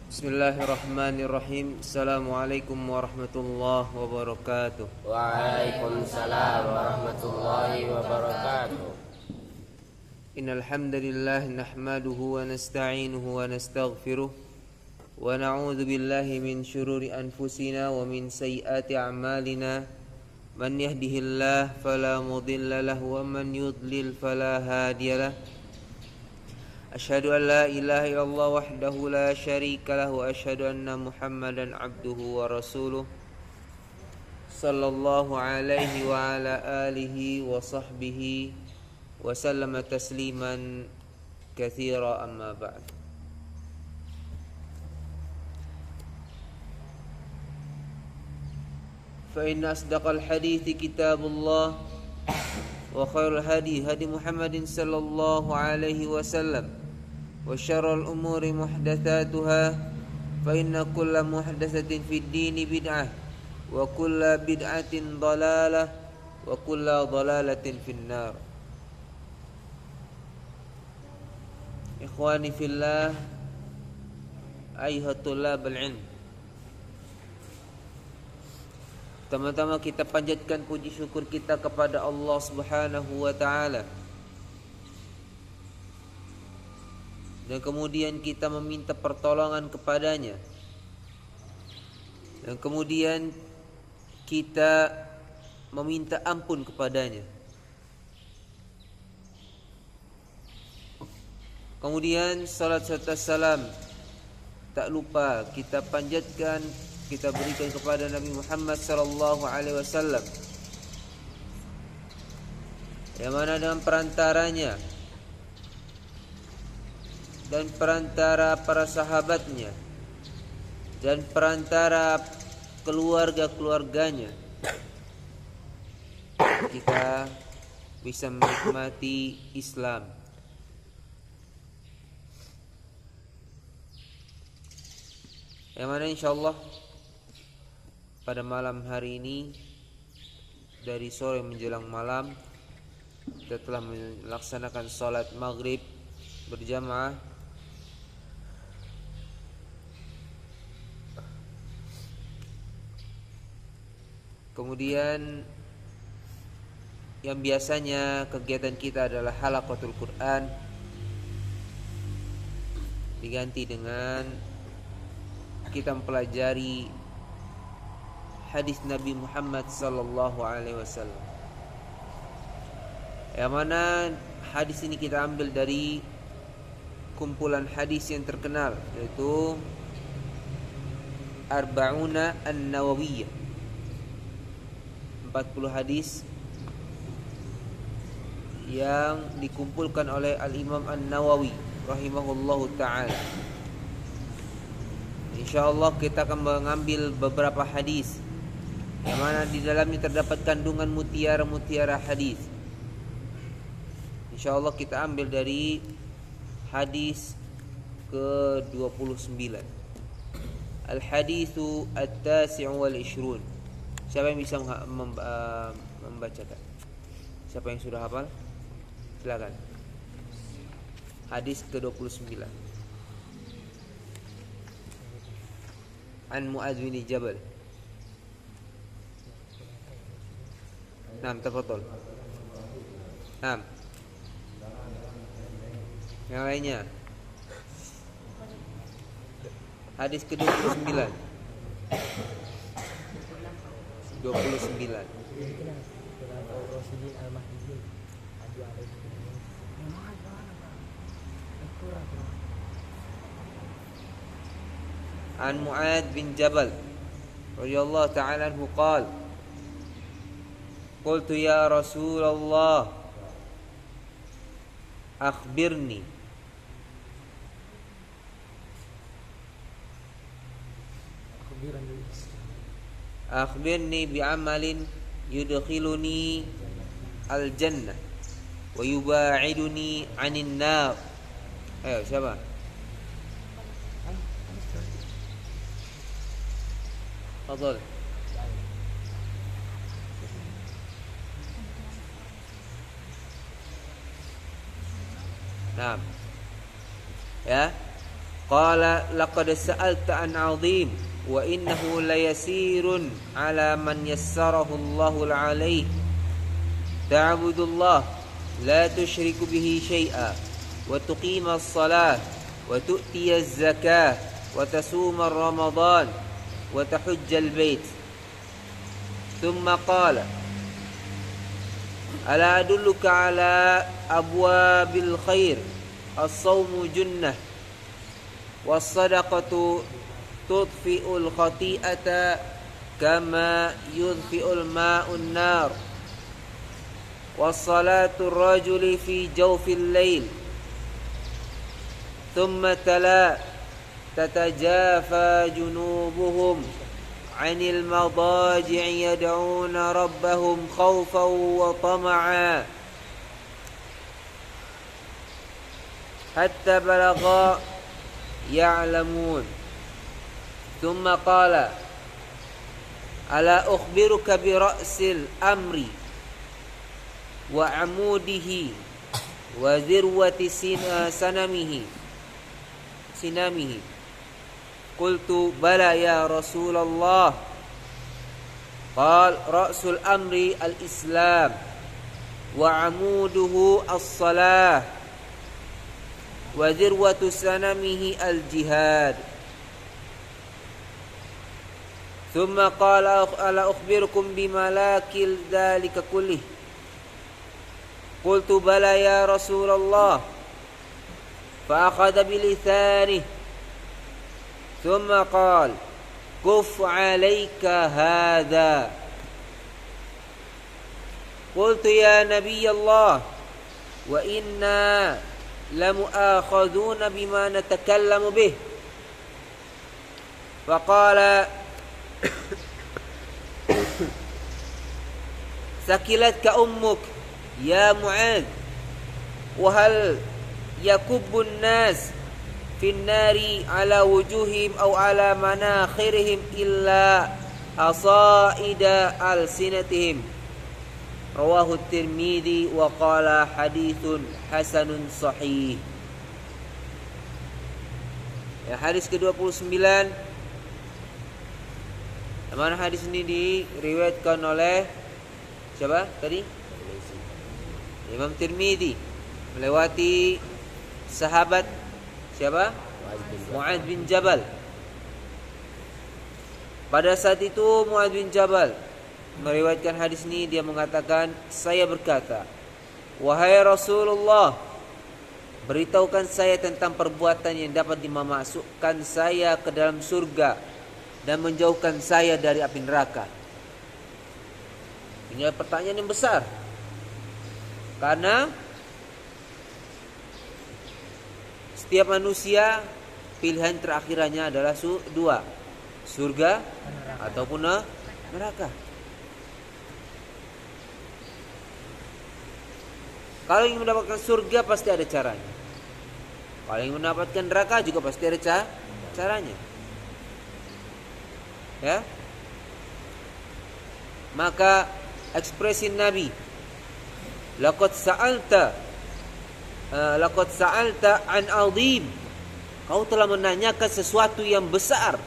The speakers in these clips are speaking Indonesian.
Bismillahirrahmanirrahim. Assalamualaikum warahmatullahi wabarakatuh. Waalaikumsalam warahmatullahi wabarakatuh. Innal hamdalillah nahmaduhu wa nasta'inuhu wa nastaghfiruh wa na'udzu billahi min shururi anfusina wa min sayyiati a'malina. Man yahdihillahu fala mudilla lahu wa man yudlil fala hadiyalah. Asyhadu an la ilaha illallah wahdahu la syarika lahu wa asyhadu anna Muhammadan abduhu wa rasuluh sallallahu alaihi wa ala alihi wa sahbihi wa sallama tasliman katsira amma ba'd. Fa inna asdaqal hadithi kitabullah wa khairul hadi Muhammadin sallallahu alaihi wasallam wa syarrul umuri muhdatsatuha fa inna kulla muhdatsatin fid dini bid'ah wa kulla bid'atin dhalalah wa kulla dhalalatin finnar. Ikhwani fillah, ayyuhat thulabul ilm, pertama-tama kita panjatkan puji syukur kita kepada Allah Subhanahu wa taala. Dan kemudian kita meminta pertolongan kepadanya. Dan kemudian kita meminta ampun kepadanya. Kemudian salat serta salam tak lupa kita panjatkan, kita berikan kepada Nabi Muhammad sallallahu alaihi wasallam, yang mana dengan perantaranya dan perantara para sahabatnya dan perantara keluarga-keluarganya kita bisa menikmati Islam. Yang mana insyaallah pada malam hari ini, dari sore menjelang malam, kita telah melaksanakan salat maghrib berjamaah. Kemudian yang biasanya kegiatan kita adalah halaqatul Quran diganti dengan kita mempelajari hadis Nabi Muhammad sallallahu alaihi wasallam. Yang mana hadis ini kita ambil dari kumpulan hadis yang terkenal, yaitu Arba'una An-Nawawiyah, 40 hadis yang dikumpulkan oleh Al-Imam An-Nawawi rahimahullahu ta'ala. InsyaAllah kita akan mengambil beberapa hadis yang mana di dalamnya terdapat kandungan mutiara-mutiara hadis. InsyaAllah kita ambil dari hadis ke-29, Al-Hadithu At-Tasi'u wal-Ishrun. Siapa yang bisa membacakan? Siapa yang sudah hafal? Silakan. Hadis ke-29. An Mu'adz bin Jabal. Naam, tafadhol. Naam. Yang lainnya. Hadis ke-29. 29. An Mu'adz bin Jabal radhiyallahu ta'ala anhu qala qultu ya Rasulullah akhbirni bi'amalin yudkhiluni al-jannah wa yuba'iduni 'anil nar. Ayo, siapa? Fadhal. Naam. Ya. qala laqad sa'alta an 'azim wa innahu layasirun 'ala man yassarahu Allahu 'alaihi ta'budullah la tusyriku bihi syai'a wa tuqima as-salah wa tu'tiya az-zakah wa tasuma ramadan wa tahujja al-bait thumma qala ala adulluka ala abwabil khair as-sawmu junnah was-sadaqatu tudfi'ul khati'ata kama yudfi'ul ma'un nar was-salatu ar-rajuli fi jawfil layl thumma tala tatajafa junubuhum 'anil madaji'i yad'una rabbahum khawfan wa tama'an hatta balagha ya'lamun thumma qala ala ukhbiruka bi ra'sil amri wa 'amudihi wa zirwati sinamihi qultu bala ya Rasulullah qal ra'sul amri al-islam wa 'amuduhu as-salah wa zirwatu sanamihi al-jihad thumma qala ala ukhbirukum bimalakil dhalika kullih qultu bala ya Rasulullah fa akhadha bilisanihi ثم قال كف عليك هذا قلت يا نبي الله وإنا لمؤاخذون بما نتكلم به فقال ثكلتك أمك يا معاذ وهل يكب الناس في النار على وجوههم أو على مناخرهم إلا حصائد ألسنتهم رواه الترمذي وقال حديث حسن صحيح. Ya, hadis ke-29. Mana hadis ini diriwayatkan oleh siapa tadi? Imam Tirmidzi melewati sahabat siapa? Mu'adz bin Jabal. Pada saat itu Mu'adz bin Jabal meriwayatkan hadis ini, dia mengatakan, saya berkata, wahai Rasulullah, beritahukan saya tentang perbuatan yang dapat memasukkan saya ke dalam surga dan menjauhkan saya dari api neraka. Ini adalah pertanyaan yang besar, karena setiap manusia pilihan terakhirannya adalah dua, surga ataupun neraka. Kalau ingin mendapatkan surga pasti ada caranya. Kalau ingin mendapatkan neraka juga pasti ada caranya. Ya. Maka ekspresi Nabi, laqad sa'alta an 'azim. Kau telah menanyakan sesuatu yang besar.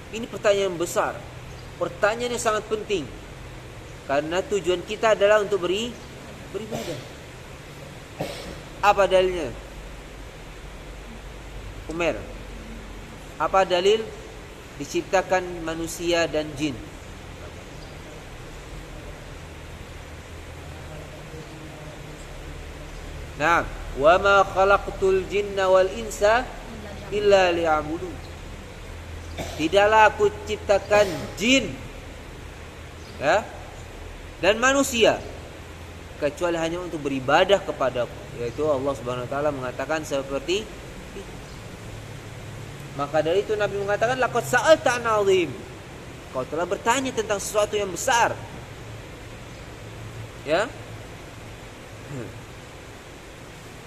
Ini pertanyaan yang besar. Pertanyaan yang sangat penting. Karena tujuan kita adalah untuk beribadah. Apa dalilnya? Umar. Apa dalil diciptakan manusia dan jin? Nah, wa ma khalaqtul jinna wal insa illa liya'budun. Tidaklah aku ciptakan jin, ya, dan manusia kecuali hanya untuk beribadah kepadaku, yaitu Allah Subhanahu wa taala mengatakan seperti itu. Maka dari itu Nabi mengatakan laqad sa'alta an 'azim. Kau telah bertanya tentang sesuatu yang besar. Ya.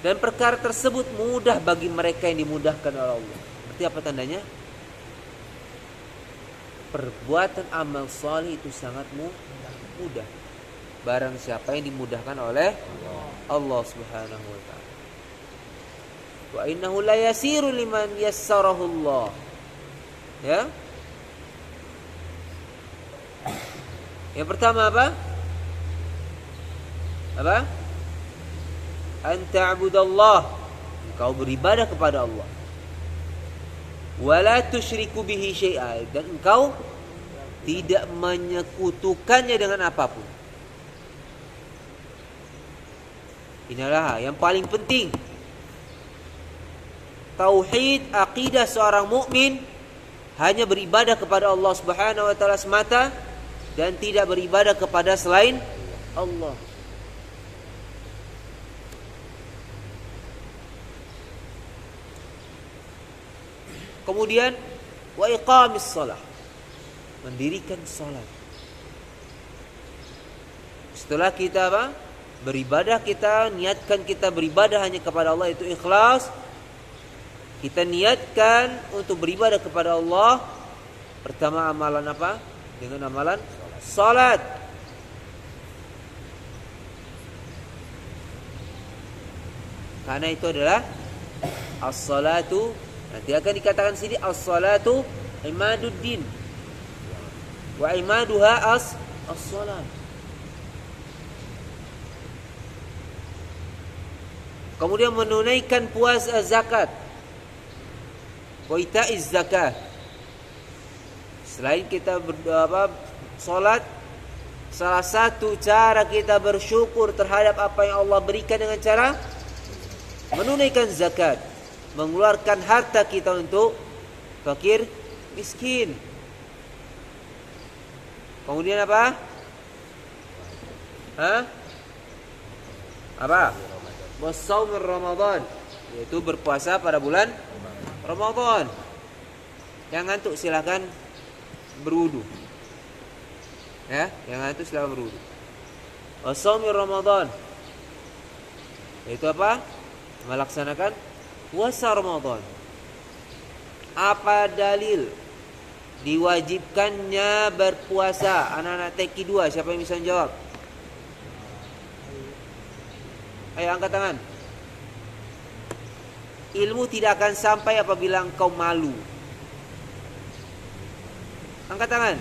Dan perkara tersebut mudah bagi mereka yang dimudahkan oleh Allah. Berarti apa tandanya? Perbuatan amal saleh itu sangat mudah. Barang siapa yang dimudahkan oleh Allah Subhanahu wa taala. Wa innahu la yasiru liman yassarahu Allah. Ya. Yang pertama apa? Apa? An ta'budallah, engkau beribadah kepada Allah. Wala tusyriku bihi syai'a, dan engkau tidak menyekutukannya dengan apapun. Inilah yang paling penting. Tauhid akidah seorang mukmin hanya beribadah kepada Allah Subhanahu wa taala semata dan tidak beribadah kepada selain Allah. Kemudian wa iqamis shalah, mendirikan salat. Setelah kita apa? Beribadah, kita niatkan kita beribadah hanya kepada Allah, itu ikhlas. Kita niatkan untuk beribadah kepada Allah. Pertama amalan apa? Dengan amalan salat. Karena itu adalah as-salatu, nanti akan dikatakan sini as-salatu imaduddin wa imaduha as-salat. Kemudian menunaikan puasa, zakat, wa ita'iz zakat. Selain kita salat, salah satu cara kita bersyukur terhadap apa yang Allah berikan dengan cara menunaikan zakat, mengeluarkan harta kita untuk fakir miskin. Kemudian apa? Apa? Wassaumir Ramadan, yaitu berpuasa pada bulan Ramadan. Yang ngantuk silakan berwudu. Ya, yang ngantuk silakan berwudu. Wassaumir Ramadan, yaitu apa? Melaksanakan puasa Ramadan. Apa dalil diwajibkannya berpuasa? Anak-anak TK 2, siapa yang bisa menjawab? Ayo angkat tangan. Ilmu tidak akan sampai apabila engkau malu. Angkat tangan.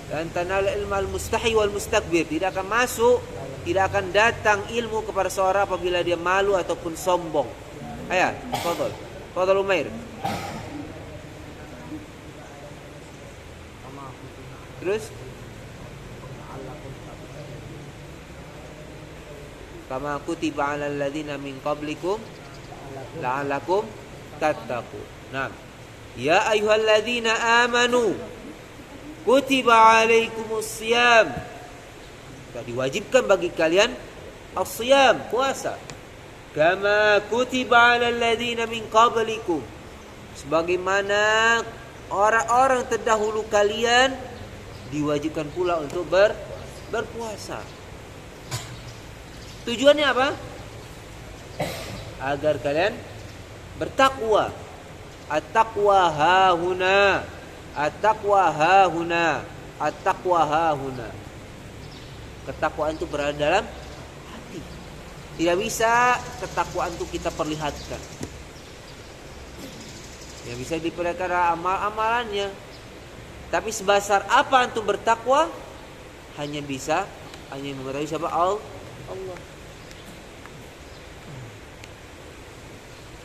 Dan tanal ilmal mustahi wal mustakbir, tidak akan masuk, tidak akan datang ilmu kepada seorang apabila dia malu ataupun sombong. Ayo, fadhal. Fadhal Umair. Terus kama kutiba 'alal ladzina min qablikum la'allakum tattaqun. Naam. Ya ayyuhalladzina amanu kutiba 'alaikumus shiyam. Sudah diwajibkan bagi kalian as-shiyam, puasa. Kama kutiba 'alal ladzina min qablikum, sebagaimana orang-orang terdahulu kalian diwajibkan pula untuk berpuasa. Tujuannya apa? Agar kalian bertakwa. At-taqwa hahuna. At-taqwa hahuna. At-taqwa hahuna. Ketakwaan itu berada dalam hati. Tidak bisa ketakwaan itu kita perlihatkan. Yang bisa diperlihatkan amalannya. Tapi sebesar apa antum bertakwa, hanya mengetahui siapa Allah.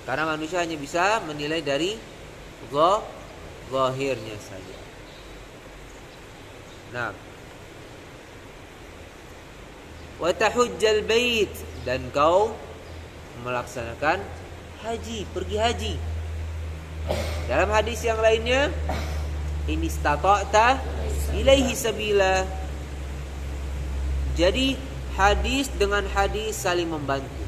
Karena manusia hanya bisa menilai dari zahirnya saja. Nah, wa tahujjal bait, dan kau melaksanakan haji, pergi haji. Dalam hadis yang lainnya, in istata'ta ilaihi sabila. Jadi hadis dengan hadis saling membantu.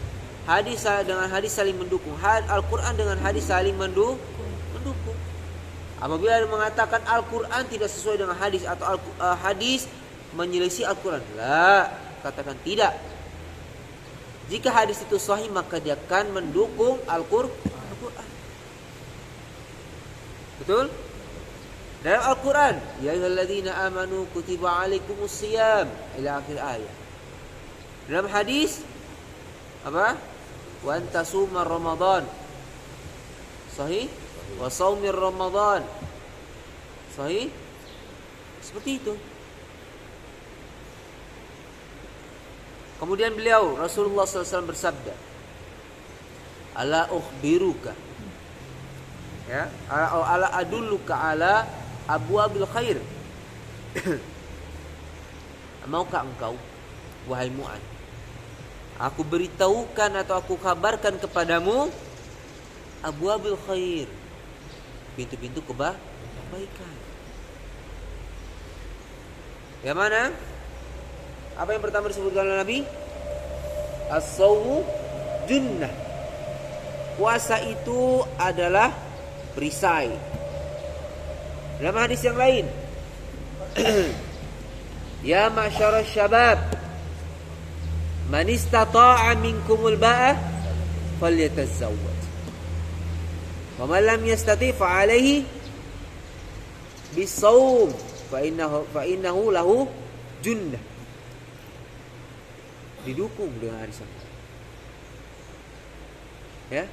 Hadis dengan hadis saling mendukung. Al-Quran dengan hadis saling mendukung. Apabila ada mengatakan Al-Quran tidak sesuai dengan hadis atau hadis menyelisih Al-Quran, katakan tidak. Jika hadis itu sahih, maka dia akan mendukung Al-Quran. Betul? Dalam Al-Quran, ya ayyuhalladzina amanu kutiba alaikumus shiyam ila akhir ayat. Dalam hadis apa? wa anta sumar Ramadan. Sahih? Wa saumir Ramadan. Sahih? Seperti itu. Kemudian beliau Rasulullah SAW bersabda, ala ukhbiruka, ya, ala adulluka ala abwabil khair. Maukah engkau, wahai Mu'adz, aku beritahukan atau aku kabarkan kepadamu abwabil khair, pintu-pintu kebaikan. Yang mana? Apa yang pertama disebutkan oleh Nabi? As-shaumu junnah. Puasa itu adalah perisai. Dalam hadis yang lain, ya ma'syarasy syabab, man istata'a minkumul ba'ah falyatazawwaj. Wa man lam yastati' fa 'alaihi bis-shaum fa innahu lahu junnah. Didukung dengan hadis ini. Ya.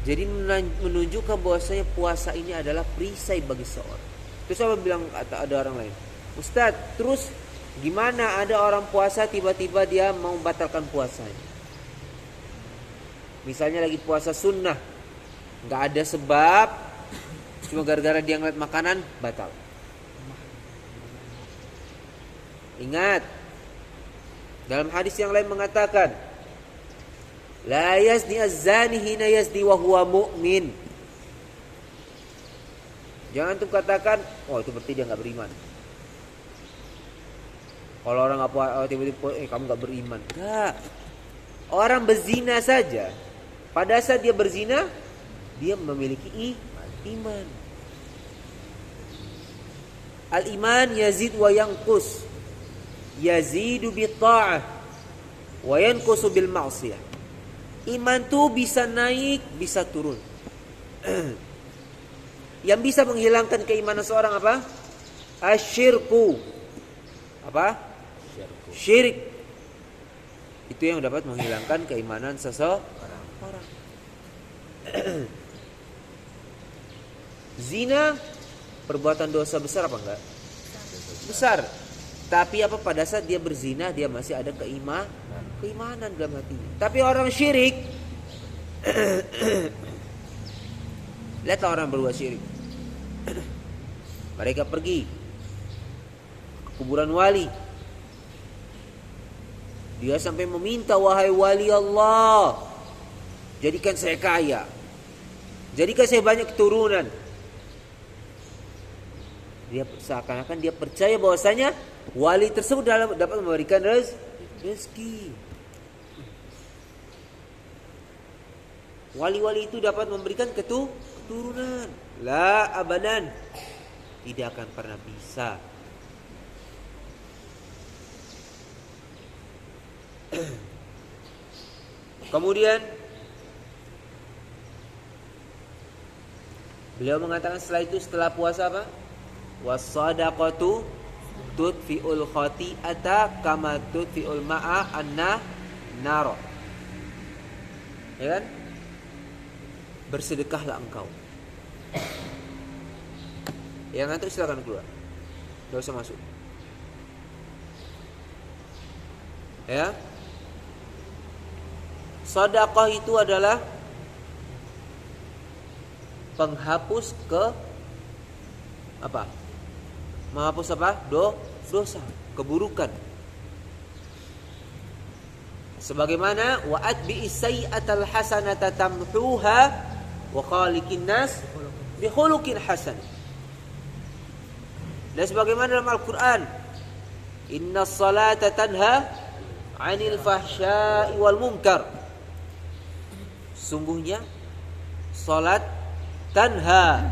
Jadi menunjukkan bahwasanya puasa ini adalah perisai bagi seorang. Terus apa bilang ada orang lain, Ustadz, terus gimana ada orang puasa tiba-tiba dia mau batalkan puasanya? Misalnya lagi puasa sunnah, nggak ada sebab, cuma gara-gara dia ngeliat makanan batal. Ingat, dalam hadis yang lain mengatakan, la yazni az-zani hina yazni wa huwa mu'min. Jangan tuh katakan, oh itu berarti dia nggak beriman. Kalau orang apa tiba-tiba kamu nggak beriman. Enggak. Orang berzina saja, pada saat dia berzina, dia memiliki iman. Al-iman yazid wa yanqus. Yazidu bi ta'ah wa yanqusu bil ma'siyah. Iman tuh bisa naik, bisa turun. Yang bisa menghilangkan keimanan seorang apa? Asyirku. Apa? Syirik. Itu yang dapat menghilangkan keimanan seseorang. Zina perbuatan dosa besar apa enggak? Besar. Tapi apa, pada saat dia berzina dia masih ada keimanan dalam hatinya. Tapi orang syirik, lihat orang berbuat syirik. Mereka pergi ke kuburan wali. Dia sampai meminta, wahai wali Allah, jadikan saya kaya, jadikan saya banyak keturunan. Dia seakan-akan dia percaya bahwasanya wali tersebut dapat memberikan rezeki. Wali-wali itu dapat memberikan keturunan. La abadan. Tidak akan pernah bisa. Kemudian beliau mengatakan setelah itu, setelah puasa apa? Was-shadaqatu tudfi'ul khati'ata kama tudfi'ul ma'a an-nar. Ya kan? Bersedekahlah engkau. Yang ngantuk silakan keluar. Enggak usah masuk. Ya. Sedekah itu adalah penghapus apa? Menghapus apa? Dosa, keburukan. Sebagaimana wa atbi'is sayyi'atal hasanata tamhuha wa khaliqin nas bi khuluqin hasan. Dan sebagaimana dalam Al-Qur'an, innas salata tanha 'anil fahsya'i wal munkar. Sungguhnya salat tanha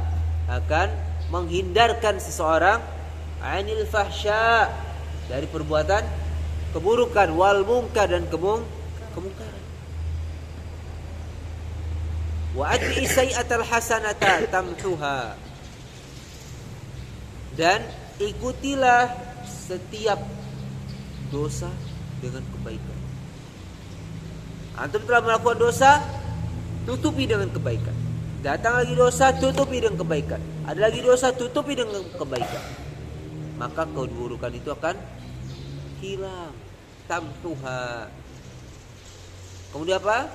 akan menghindarkan seseorang 'anil fahsya, dari perbuatan keburukan, wal munkar, dan kemungkaran. Wa atbi'is sayyi'atal hasanata tamhuha, dan ikutilah setiap dosa dengan kebaikan. Antum telah melakukan dosa, tutupi dengan kebaikan. Datang lagi dosa, tutupi dengan kebaikan. Ada lagi dosa, tutupi dengan kebaikan. Maka keburukan itu akan hilang. Tamtuha. Kemudian apa?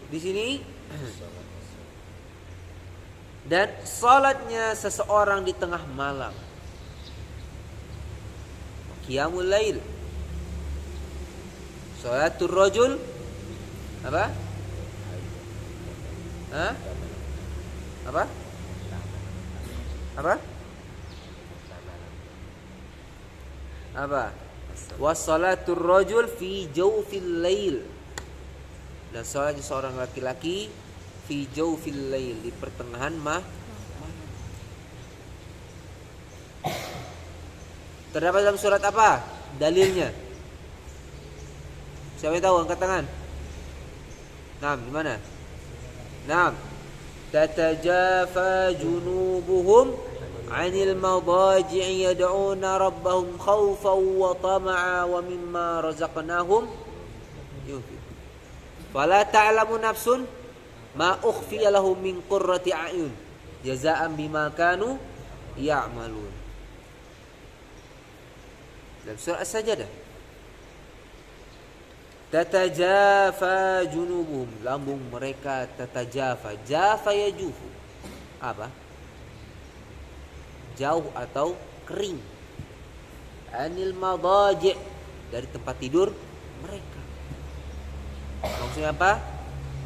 Di sini dan salatnya seseorang di tengah malam. Qiyamul lail. Salatul rajul apa? Hah? Apa? Apa? Apa? Wassalatul rajul fi jawfil lail. Dan salat seorang laki-laki fi jawfil lail, di pertengahan malam. Terdapat dalam surat apa? Dalilnya. Siapa yang tahu, angkat tangan. Naam, di mana? Naam. Tatajafa junubuhum 'anil madaji'i yad'una rabbahum khawfan wa tama'a wa mimma razaqnahum yunfiqun. Fala ta'lamu nafsun ma ukhfiya lahum min qurrati a'yun jazaa'an bima kanu ya'malun. Dalam surah As-Sajdah. Tatajafa junubuhum, lambung mereka tatajafa. Jafa yajufu. Apa? Jauh atau kering. Anil madaji', dari tempat tidur mereka. Maksudnya apa?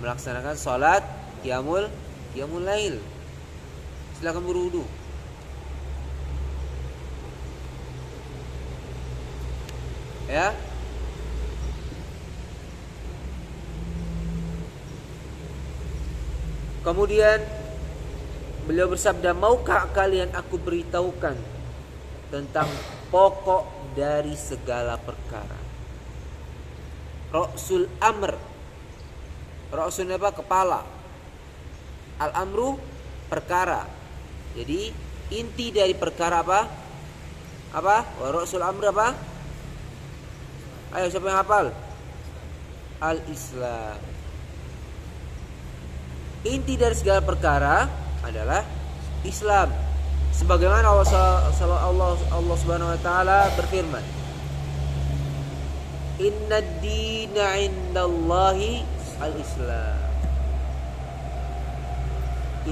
Melaksanakan salat qiyamul lail. Silakan berwudu. Ya. Kemudian beliau bersabda, maukah kalian aku beritahukan tentang pokok dari segala perkara? Ra'sul amr. Ra'sul apa? Kepala. Al-amru perkara. Jadi inti dari perkara apa? Apa? Ra'sul amr apa? Ayo, siapa yang hafal? Al-Islam. Inti dari segala perkara adalah Islam. Sebagaimana Allah Subhanahu wa taala berfirman, "Innad dina 'indallahi al-Islam."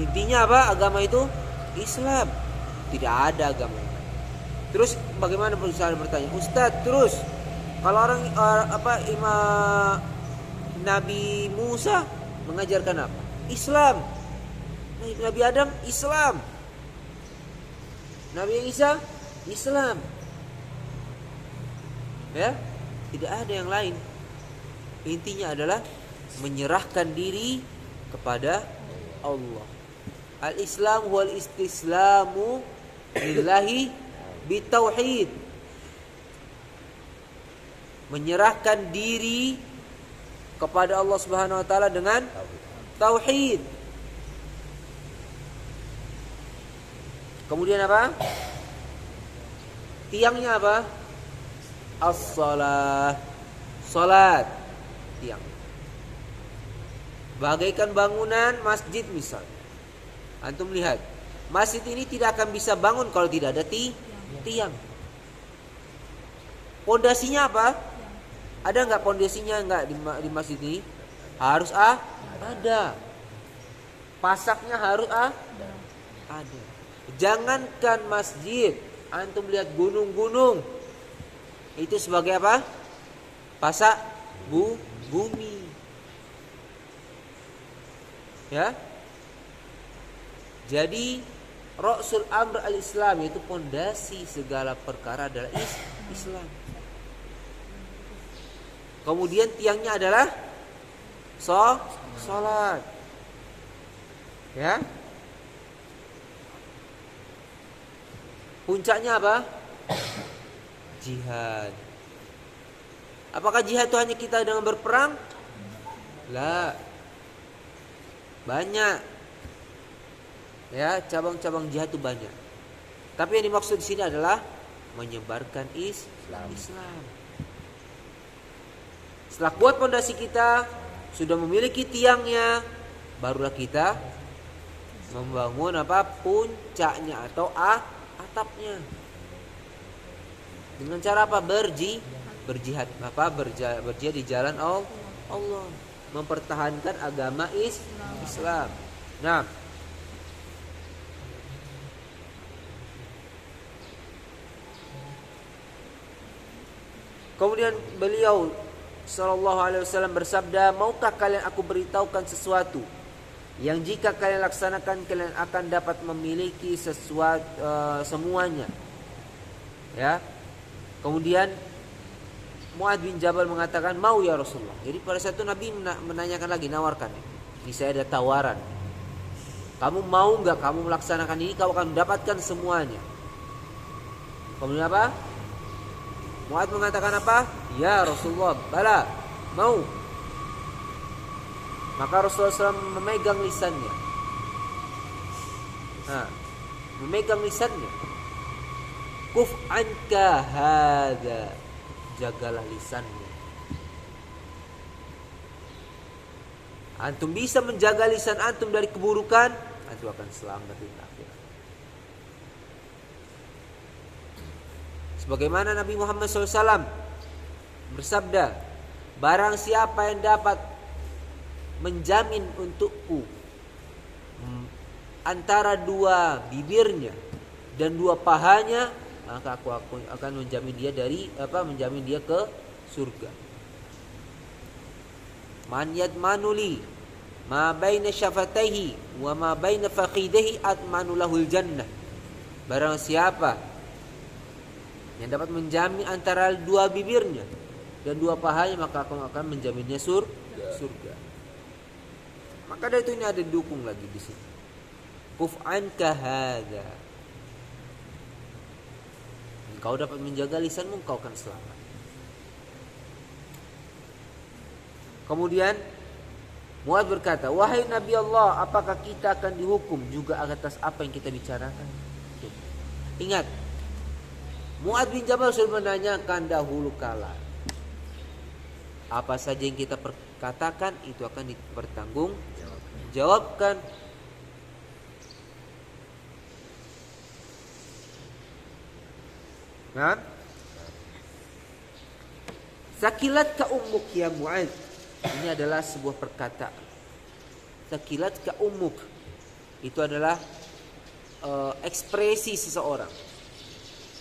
Intinya apa? Agama itu Islam. Tidak ada agama lain. Terus bagaimana perusahaan bertanya, "Ustaz, terus kalau orang Imam Nabi Musa mengajarkan apa?" Islam. Nabi Adam Islam. Nabi Isa Islam. Ya, tidak ada yang lain. Intinya adalah menyerahkan diri kepada Allah. Al-Islam wal istislamu lillahi bitauhid. Menyerahkan diri kepada Allah Subhanahu wa taala dengan tauhid. Kemudian apa? Tiangnya apa? As-shalah. Salat. Tiang. Bagaikan bangunan masjid misal. Antum lihat, masjid ini tidak akan bisa bangun kalau tidak ada tiang. Pondasinya apa? Ada nggak pondasinya nggak di masjid ini? Harus ada. Pasaknya harus ada. Jangankan masjid, antum lihat gunung-gunung. Itu sebagai apa? Pasak bumi. Ya. Jadi Ra'sul Amr al-Islam, itu pondasi segala perkara adalah Islam. Kemudian tiangnya adalah salat. Ya. Puncaknya apa? Jihad. Apakah jihad itu hanya kita dengan berperang? La. Banyak. Ya, cabang-cabang jihad itu banyak. Tapi yang dimaksud di sini adalah menyebarkan Islam. Setelah kuat pondasi kita, sudah memiliki tiangnya, barulah kita membangun apa? Puncaknya atau atapnya. Dengan cara apa? Berjihad di jalan Allah, mempertahankan agama Islam. Nah, kemudian beliau sallallahu alaihi wasallam bersabda, "Maukah kalian aku beritahukan sesuatu yang jika kalian laksanakan kalian akan dapat memiliki sesuatu semuanya?" Ya. Kemudian Mu'adz bin Jabal mengatakan, "Mau ya Rasulullah." Jadi pada saat itu Nabi menanyakan lagi, nawarkan. Ini saya ada tawaran. Kamu mau enggak kamu melaksanakan ini, kau akan mendapatkan semuanya. Kemudian apa? Mu'adz mengatakan apa? Ya Rasulullah, bala, mau. Maka Rasulullah SAW memegang lisannya. Memegang lisannya. Kuf anka hada, jagalah lisannya. Antum bisa menjaga lisan antum dari keburukan, antum akan selamat di akhirat. Sebagaimana Nabi Muhammad SAW bersabda, barang siapa yang dapat menjamin untukku antara dua bibirnya dan dua pahanya, maka aku akan menjamin dia menjamin dia ke surga. Man yadmanuli ma baina syafataihi wa ma baina fakhidaihi atmanu lahul jannah. Barang siapa yang dapat menjamin antara dua bibirnya dan dua pahanya, maka aku akan menjaminnya surga. Maka dari itu ini ada dukung lagi di sini. Kuf anka hadza. Engkau dapat menjaga lisanmu, engkau akan selamat. Kemudian Mu'adz berkata, "Wahai Nabi Allah, apakah kita akan dihukum juga atas apa yang kita bicarakan?" Ingat, Mu'adz bin Jabal sudah menanyakan dahulu kala, apa saja yang kita perkatakan itu akan dipertanggungjawabkan. Nah, sakilat ka ummuk ya Mu'adz. Ini adalah sebuah perkataan. Sakilat ka ummuk itu adalah ekspresi seseorang.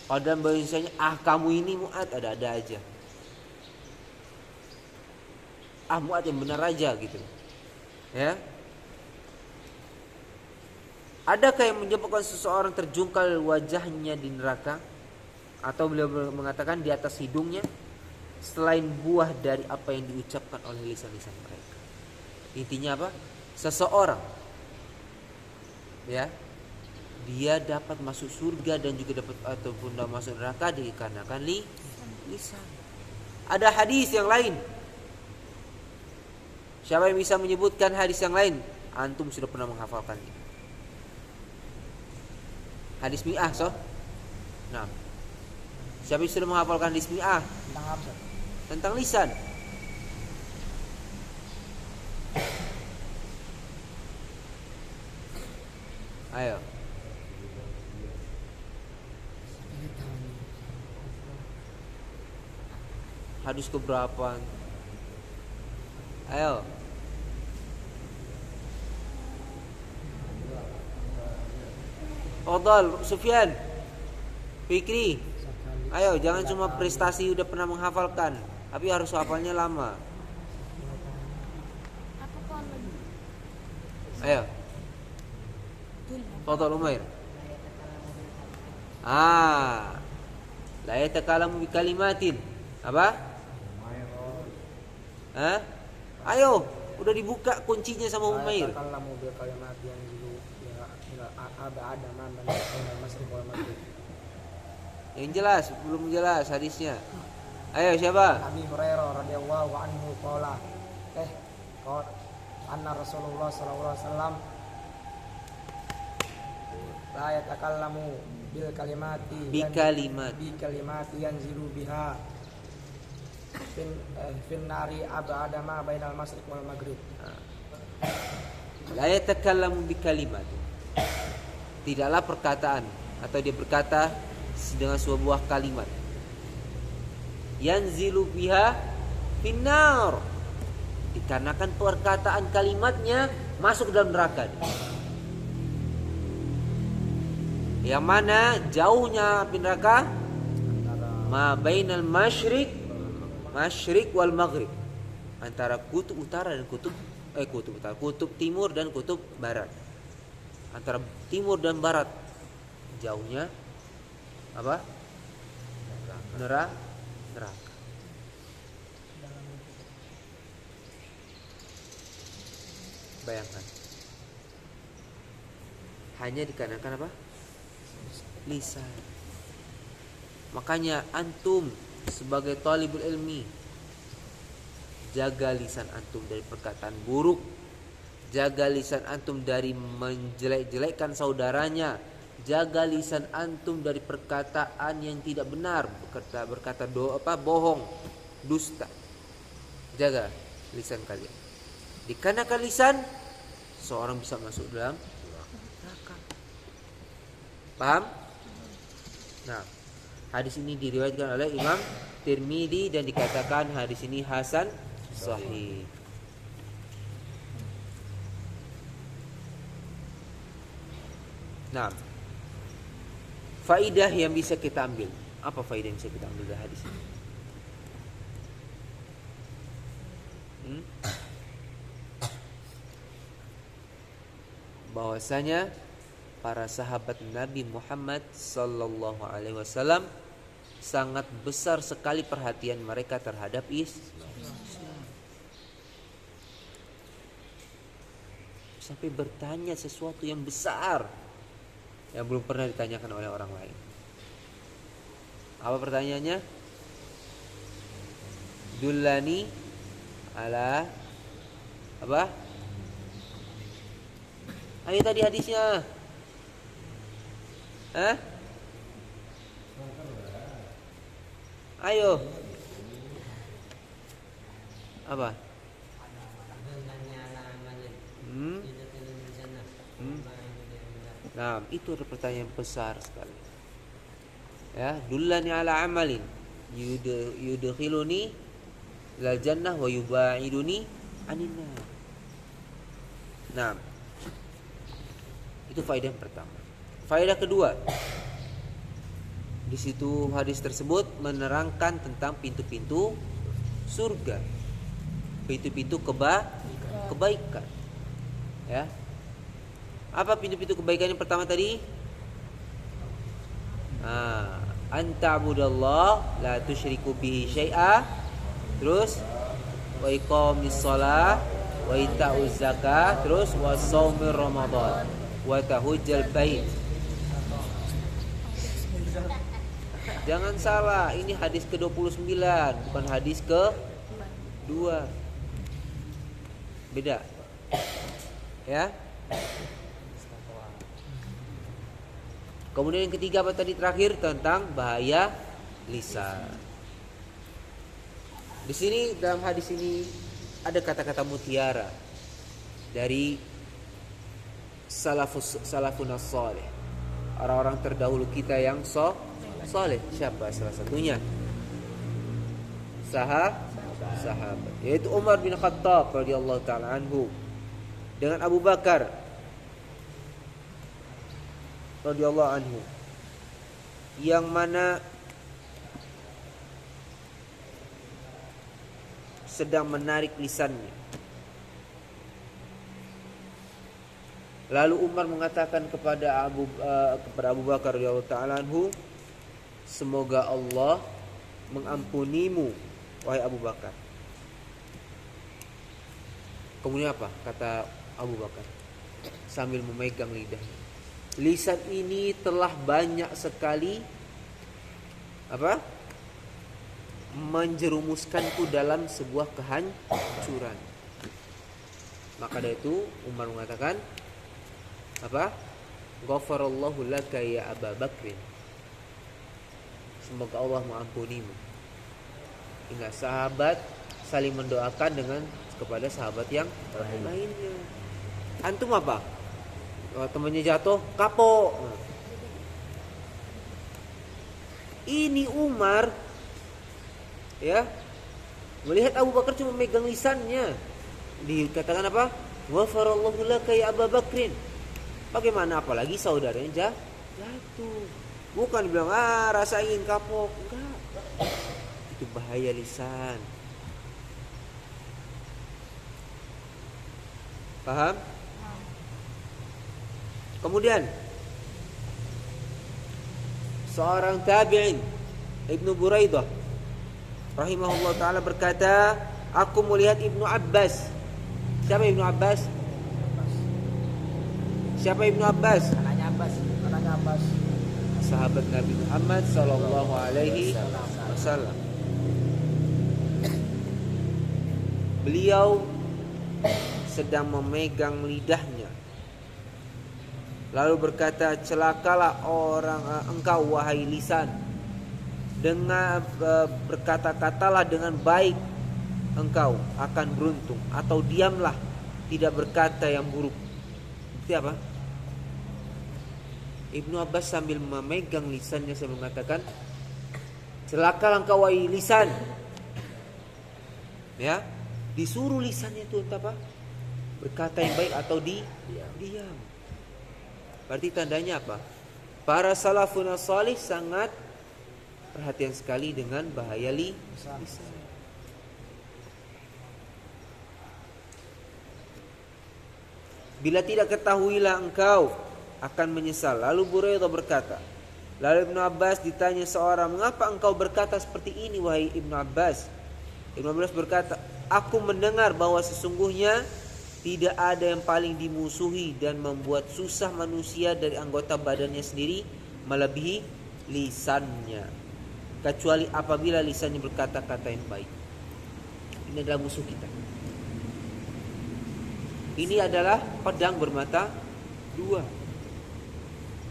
Kalau dalam bahasa Indonesianya, kamu ini Mu'adz ada-ada aja. Mu'adz yang benar aja gitu. Ya. Adakah yang menyebabkan seseorang terjungkal wajahnya di neraka? Atau beliau mengatakan di atas hidungnya, selain buah dari apa yang diucapkan oleh lisan-lisan mereka. Intinya apa? Seseorang, ya, dia dapat masuk surga dan juga dapat ataupun masuk neraka dikarenakan lisan. Ada hadis yang lain. Siapa yang bisa menyebutkan hadis yang lain? Antum sudah pernah menghafalkannya. Hadis mi'ah, Nah, siapa yang sudah menghafalkan hadis mi'ah? Tentang lisan. Ayo. Hadis keberapa? Ayo. Fadal, Sufyan, Fikri. Ayo, jangan cuma prestasi udah pernah menghafalkan, tapi harus hafalnya lama. Ayo. Fadal Umair. La yatakalamu bi kalimatin. Apa? Ayo, udah dibuka kuncinya sama Umair. Yang jelas, belum jelas hadisnya. Ayo siapa? Abi Hurairah radhiyallahu anhu qala anna Rasulullah sallallahu alaihi wasallam la yatakallamu bil kalimati bi kalimati yanzilu biha fin nari ab'ada ma bainal masyriq wal maghrib. La yatakallamu bi kalimat. Tidaklah perkataan atau dia berkata dengan sebuah kalimat. Yanzilu biha finnar. Dikarenakan perkataan kalimatnya masuk dalam neraka. Yang mana jauhnya api neraka ma bainal masyriq wal maghrib, antara kutub utara dan kutub timur dan kutub barat. Antara timur dan barat jauhnya apa? Neraka. Bayangkan. Hanya dikarenakan apa? Lisan. Makanya antum sebagai talibul ilmi, jaga lisan antum dari perkataan buruk, jaga lisan antum dari menjelek-jelekkan saudaranya, jaga lisan antum dari perkataan yang tidak benar, berkata bohong, dusta. Jaga lisan kalian. Dikarenakan lisan seorang bisa masuk dalam neraka. Paham? Nah, hadis ini diriwayatkan oleh Imam Tirmidzi dan dikatakan hadis ini hasan sahih. Nah, faidah yang bisa kita ambil. Apa faidah yang bisa kita ambil dari hadis ini? Bahwasanya para sahabat Nabi Muhammad sallallahu alaihi wasallam sangat besar sekali perhatian mereka terhadap Islam. Sampai bertanya sesuatu yang besar yang belum pernah ditanyakan oleh orang lain. Apa pertanyaannya? Dullani ala apa? Ayo tadi hadisnya. Hah? Ayo. Apa? Nah, itu ada pertanyaan besar sekali. Ya, dullani ala amalin yudkhiluni ilal jannah wa yubaiduni anin nar. Nah, itu faedah yang pertama. Faedah kedua, di situ hadis tersebut menerangkan tentang pintu-pintu surga, pintu-pintu kebaikan. Ya, apa pintu-pintu kebaikan yang pertama tadi? Anta'budallah la tusyriku bihi syai'a. Terus wa iqamis shalah wa ita'uz zakah. Terus wa shaumir ramadan wa tahujjal bait. Jangan salah, ini hadis ke-29, bukan hadis ke-2. Beda. Ya. Kemudian yang ketiga apa tadi terakhir, tentang bahaya lisan. Di sini dalam hadis ini ada kata-kata mutiara dari salafun as-salih, orang-orang terdahulu kita yang saleh. Siapa salah satunya? Sahabat, yaitu Umar bin Khattab radhiyallahu taala anhu dengan Abu Bakar radhiyallahu anhu, yang mana sedang menarik lisannya. Lalu Umar mengatakan kepada Abu Bakar radhiyallahu taala anhu, semoga Allah mengampunimu wahai Abu Bakar. Kemudian apa kata Abu Bakar sambil memegang lidahnya? Lisan ini telah banyak sekali menjerumuskanku dalam sebuah kehancuran. Maka dari itu Umar mengatakan Ghafarallahu laka ya Aba Bakrin. Semoga Allah mengampunimu Ingat, sahabat saling mendoakan dengan kepada sahabat yang lainnya. Antum apa? Temannya jatuh, kapok. Ini Umar, ya, melihat Abu Bakar cuma megang lisannya, dikatakan apa? Ghafarallahu laka ya Abu Bakrin. Bagaimana apalagi saudaranya jatuh. Bukan bilang rasa ingin kapok. Enggak. Itu bahaya lisan. Paham? Kemudian seorang tabi'in Ibnu Buraidah rahimahullah ta'ala berkata, aku melihat Ibnu Abbas. Siapa Ibnu Abbas? Siapa Ibnu Abbas? Anaknya Abbas. Sahabat Nabi Muhammad sallallahu alaihi wasallam. Beliau sedang memegang lidahnya, lalu berkata, celakalah engkau wahai lisan, dengan berkata-katalah dengan baik, engkau akan beruntung, atau diamlah, tidak berkata yang buruk. Itu apa? Ibnu Abbas sambil memegang lisannya sambil mengatakan, celakalah engkau wahai lisan. Ya, disuruh lisannya itu apa? Berkata yang baik atau diam. Berarti tandanya apa? Para salafun salih sangat perhatian sekali dengan bahaya lisan. Bila tidak ketahuilah engkau akan menyesal. Lalu Buraidah berkata, lalu Ibnu Abbas ditanya seorang, mengapa engkau berkata seperti ini wahai Ibnu Abbas? Ibnu Abbas berkata, aku mendengar bahwa sesungguhnya tidak ada yang paling dimusuhi dan membuat susah manusia dari anggota badannya sendiri melebihi lisannya, kecuali apabila lisannya berkata-kata yang baik. Ini adalah musuh kita. Ini adalah pedang bermata dua.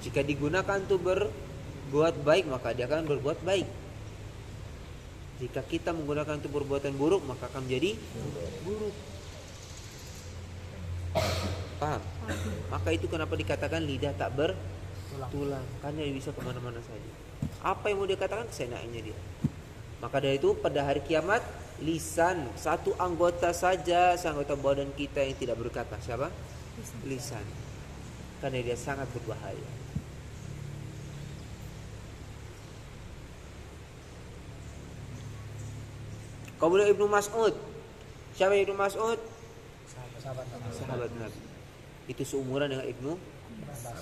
Jika digunakan untuk berbuat baik, maka dia akan berbuat baik. Jika kita menggunakan untuk perbuatan buruk, maka akan menjadi buruk. Paham? Maka itu kenapa dikatakan lidah tak bertulang, karena dia bisa kemana-mana saja. Apa yang mau dia katakan, seenaknya dia. Maka dari itu pada hari kiamat, lisan satu anggota saja, anggota badan kita yang tidak berkata. Siapa? Lisan. Karena dia sangat berbahaya. Kemudian Ibnu Mas'ud. Siapa Ibnu Mas'ud? Sahabat Nabi. Itu seumuran dengan Ibnu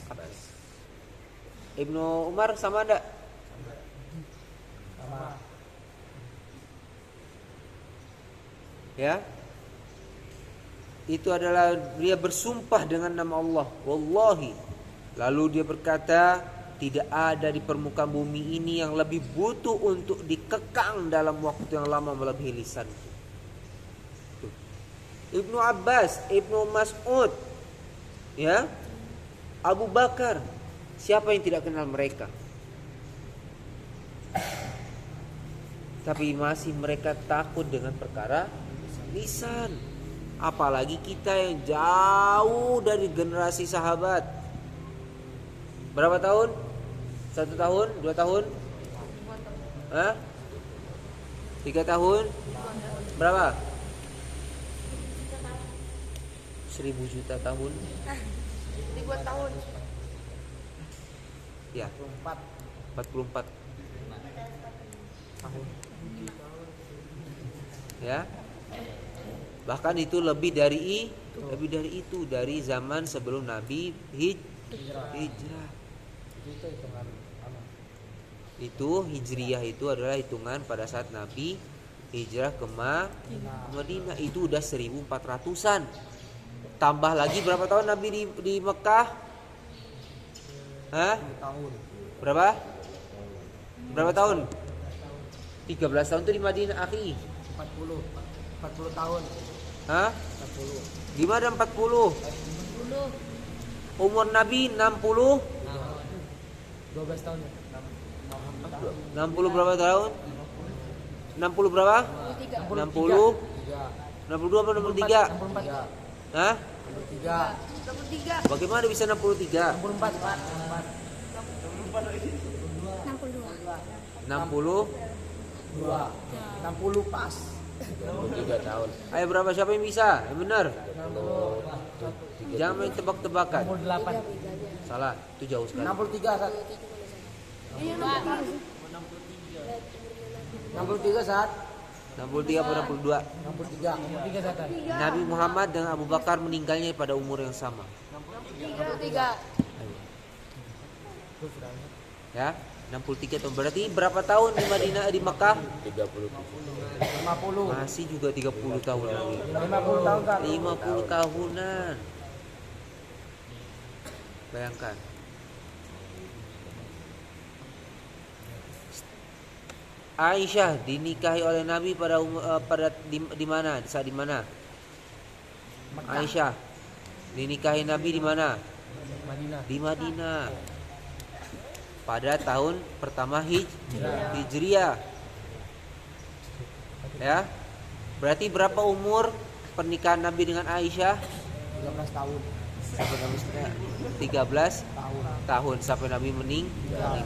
Abbas. Ibnu Umar sama enggak? Sama. Ya. Itu adalah dia bersumpah dengan nama Allah, wallahi. Lalu dia berkata, tidak ada di permukaan bumi ini yang lebih butuh untuk dikekang dalam waktu yang lama melebihi lisan. Ibnu Abbas, Ibnu Mas'ud, ya, Abu Bakar, siapa yang tidak kenal mereka? Tapi masih mereka takut dengan perkara lisan. Apalagi kita yang jauh dari generasi sahabat. Berapa tahun? 1 tahun? 2 tahun? 3 tahun? Berapa? 1000 juta tahun? 3 tahun. Ya, 44 tahun. Ya. Bahkan itu lebih dari itu dari zaman sebelum Nabi hijrah. Itu hijriyah itu adalah hitungan pada saat Nabi hijrah ke Madinah. Itu udah 1400-an. Tambah lagi berapa tahun Nabi di Mekah? Tahun. Berapa tahun? 13 tahun itu di Madinah, akhi. 40 tahun. 40. Gimana 40? Umur Nabi 60. 12 tahun. 60 berapa tahun? 60 berapa? 60. 62 apa 63? 64. Hah? 63. 63. Bagaimana bisa 63? 64. 60. 60 pas. 3 tahun. Ayo berapa, siapa yang bisa? Yang benar. Jangan main tebak-tebakan. 68. Salah, itu jauh sekali. 63 saat. Iya, 63. 63 saat. 63 atau 62? 63. 63 saat. Nabi Muhammad dan Abu Bakar meninggalnya pada umur yang sama. 63. Ya, 63 tahun. Berarti berapa tahun di Madinah, di Makkah? 37. 50. Masih juga 30 tahun lagi. 50 tahun kan. 50 tahunan. Bayangkan. Aisyah dinikahi oleh Nabi pada di mana? Saat di mana? Aisyah dinikahi Nabi di mana? Madinah. Di Madinah. Pada tahun pertama Hijriah. Ya. Berarti berapa umur pernikahan Nabi dengan Aisyah? 13 tahun. Sampai Nabi 13 tahun sampai Nabi meninggal.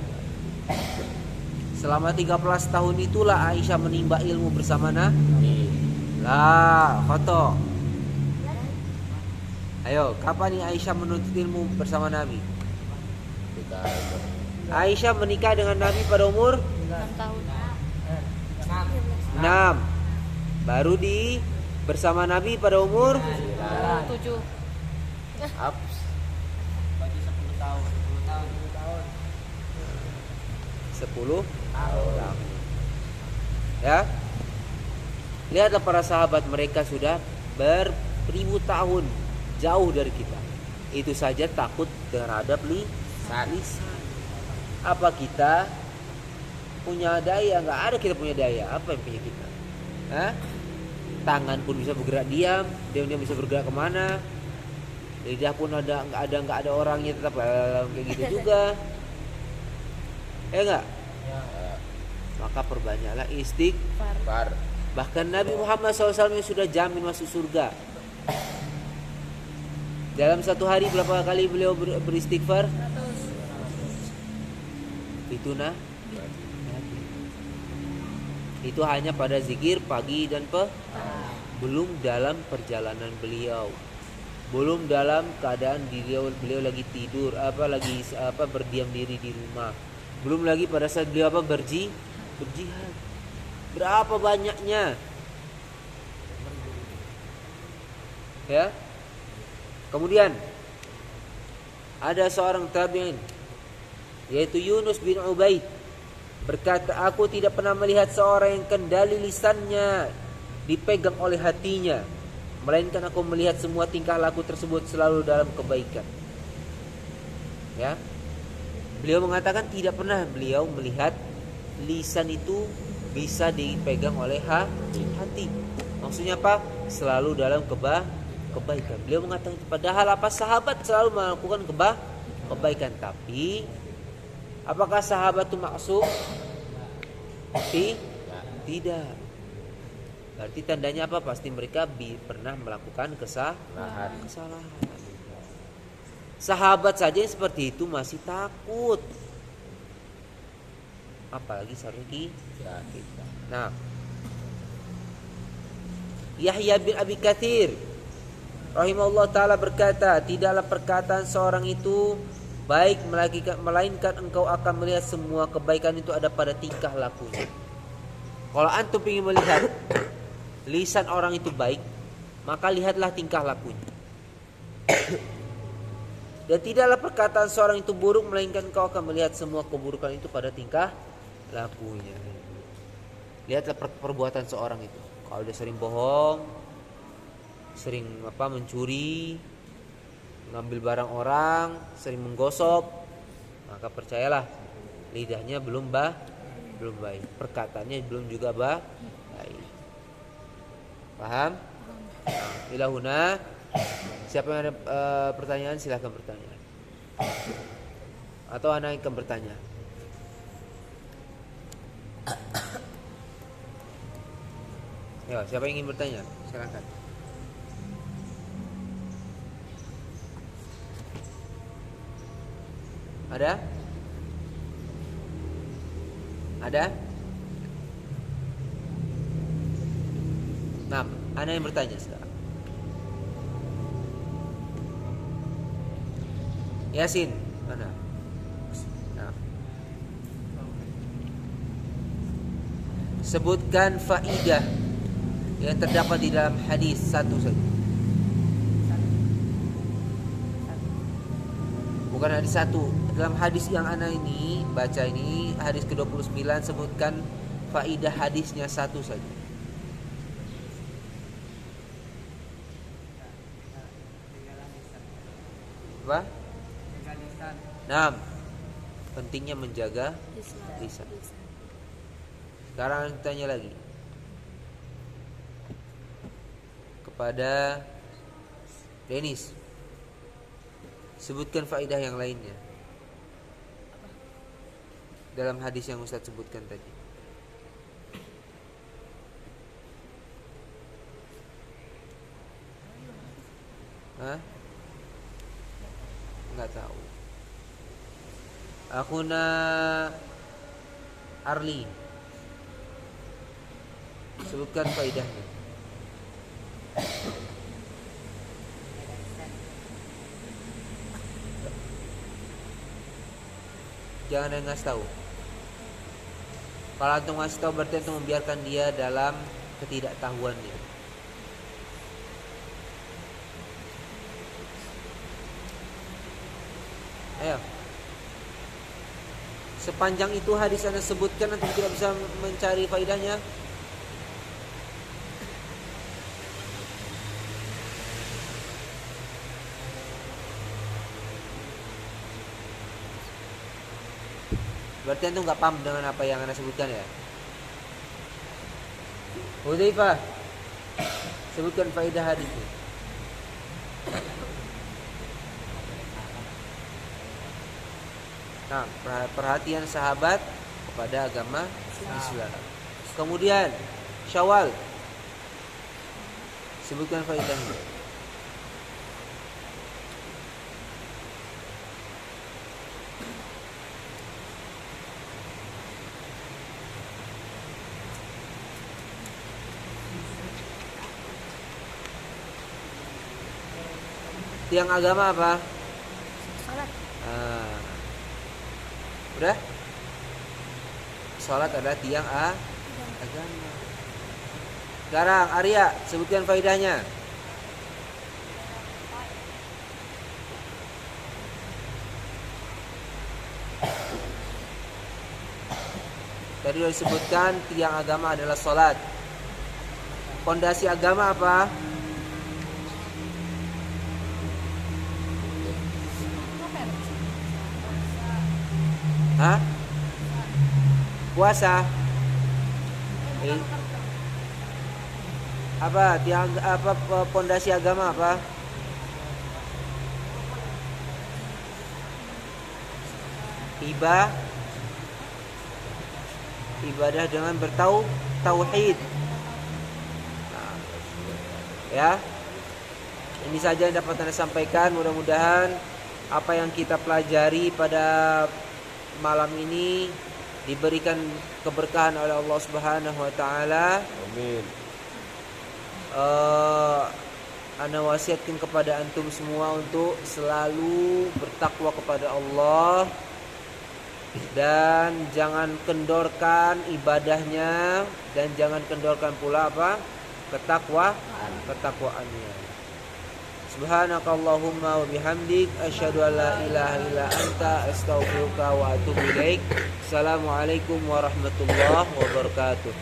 Selama 13 tahun itulah Aisyah menimba ilmu bersama Nabi. Lah, foto. Ayo, kapan nih Aisyah menuntut ilmu bersama Nabi? Aisyah menikah dengan Nabi pada umur 6 tahun. 6. Baru bersama Nabi pada umur 7. Ups. 10 tahun. Ya. Lihatlah para sahabat, mereka sudah beribu tahun jauh dari kita. Itu saja takut terhadap lisan. Apa kita punya daya? Enggak ada kita punya daya. Apa yang punya kita? Hah? Tangan pun bisa bergerak diam, dia bisa bergerak kemana. Lidah pun nggak ada orangnya, tetap kayak gitu juga. Enggak? Maka perbanyaklah istighfar. Bahkan Nabi Muhammad SAW yang sudah jamin masuk surga. Dalam satu hari berapa kali beliau beristighfar? 100. Itu itu hanya pada zikir pagi dan belum dalam perjalanan beliau, belum dalam keadaan beliau lagi tidur, lagi berdiam diri di rumah, belum lagi pada saat beliau berjihad. Berapa banyaknya? Ya. Kemudian ada seorang tabi'in yaitu Yunus bin Ubaid berkata, aku tidak pernah melihat seorang yang kendali lisannya dipegang oleh hatinya, melainkan aku melihat semua tingkah laku tersebut selalu dalam kebaikan. Ya. Beliau mengatakan tidak pernah beliau melihat lisan itu bisa dipegang oleh hati. Maksudnya apa? Selalu dalam kebaikan. Beliau mengatakan padahal sahabat selalu melakukan kebaikan, tapi apakah sahabat itu maksum? Tidak. Berarti tandanya apa? Pasti mereka pernah melakukan kesalahan. Sahabat saja yang seperti itu masih takut, apalagi seharusnya kita. Nah, Yahya bin Abi Katsir rahimahullah ta'ala berkata, tidaklah perkataan seorang itu baik melainkan engkau akan melihat semua kebaikan itu ada pada tingkah lakunya. Kalau antum ingin melihat lisan orang itu baik, maka lihatlah tingkah lakunya. Dan tidaklah perkataan seorang itu buruk melainkan engkau akan melihat semua keburukan itu pada tingkah lakunya. Lihatlah perbuatan seorang itu. Kalau dia sering bohong, sering mencuri, mengambil barang orang, sering menggosok, maka percayalah lidahnya belum baik, perkataannya belum juga baik. Paham? Ilahuna. Siapa yang ada pertanyaan silahkan bertanya. Atau anak yang akan bertanya. Ya, siapa yang ingin bertanya? Silakan. Ada? Ada? Nah, ana yang bertanya sekarang. Yasin, mana? Nah. Sebutkan faidah yang terdapat di dalam hadis satu saja. Bukan hadis satu. Dalam hadis yang ana ini baca ini, hadis ke-29, sebutkan faidah hadisnya satu saja. Apa? Nah, pentingnya menjaga lisan. Sekarang tanya lagi kepada Denis. Sebutkan faedah yang lainnya dalam hadis yang Ustaz sebutkan tadi. Hah? Enggak tahu. Akhuna Arli, sebutkan faedahnya. Jangan yang ngasih tahu. Kalau antum ngasih tahu berarti antum membiarkan dia dalam ketidaktahuannya. Ayo. Sepanjang itu hadis Anda sebutkan, antum tidak bisa mencari faedahnya. Berarti antum nggak paham dengan apa yang Anda sebutkan ya. Hudzaifah, sebutkan faedah hadisnya. Nah, perhatian sahabat kepada agama Islam. Kemudian Syawal, sebutkan faedahnya. Tiang agama apa? Salat. Udah? Salat adalah tiang agama. Sekarang Arya, sebutkan faedahnya. Tadi sudah disebutkan tiang agama adalah salat. Pondasi agama apa? Hah? Puasa. Apa tiang apa pondasi agama apa? Ibadah dengan bertauhid. Nah, ya. Ini saja yang dapat Anda sampaikan. Mudah-mudahan apa yang kita pelajari pada malam ini diberikan keberkahan oleh Allah Subhanahu wa taala. Amin. Ana wasiatkan kepada antum semua untuk selalu bertakwa kepada Allah dan jangan kendorkan ibadahnya dan jangan kendorkan pula apa? Ketakwaannya. Subhanakallahumma wa bihamdik asyhadu an la ilaha illa anta astaghfiruka wa atubu ilaik. Assalamualaikum warahmatullahi wabarakatuh.